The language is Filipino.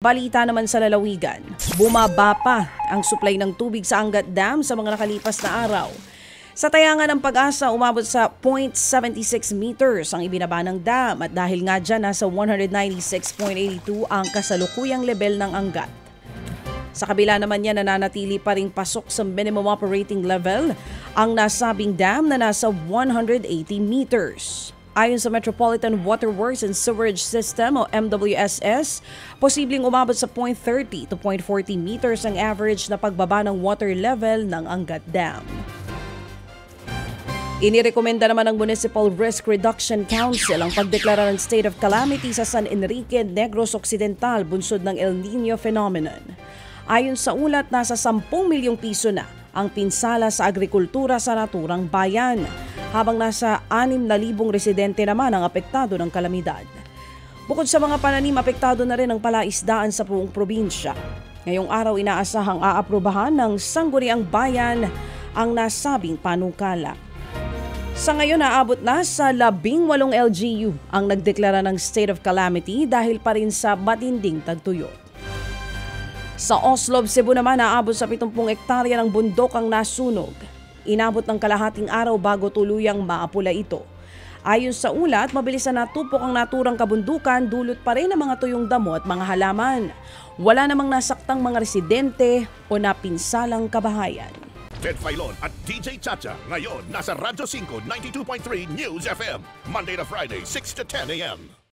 Balita naman sa lalawigan, bumaba pa ang supply ng tubig sa Angat Dam sa mga nakalipas na araw. Sa tayangan ng Pag-asa, umabot sa 0.76 meters ang ibinaba ng dam at dahil nga dyan nasa 196.82 ang kasalukuyang level ng Angat. Sa kabila naman niya, nananatili pa ring pasok sa minimum operating level ang nasabing dam na nasa 180 meters. Ayon sa Metropolitan Water Works and Sewerage System o MWSS, posibleng umabot sa 0.30 to 0.40 meters ang average na pagbaba ng water level ng Angat Dam. Inirekomenda naman ng Municipal Risk Reduction Council ang pagdeklara ng state of calamity sa San Enrique, Negros Occidental, bunsod ng El Niño phenomenon. Ayon sa ulat, nasa 10 milyong piso na ang pinsala sa agrikultura sa naturang bayan, habang nasa 6,000 residente naman ang apektado ng kalamidad. Bukod sa mga pananim, apektado na rin ang palaisdaan sa buong probinsya. Ngayong araw, inaasahang aaprubahan ng Sangguniang Bayan ang nasabing panukala. Sa ngayon, naabot na sa 18 LGU ang nagdeklara ng state of calamity dahil pa rin sa matinding tagtuyot. Sa Oslob, Cebu naman, naabot sa 70 hektarya ng bundok ang nasunog. Inabot ng kalahating araw bago tuluyang maapula ito. Ayon sa ulat, mabilis na natupok ang naturang kabundukan, dulot pa rin ang mga tuyong damo at mga halaman. Wala namang nasaktang mga residente o napinsalang kabahayan. Ted Filon at DJ Chacha ngayon nasa Radyo 5 92.3 News FM, Monday to Friday 6 to 10 a.m.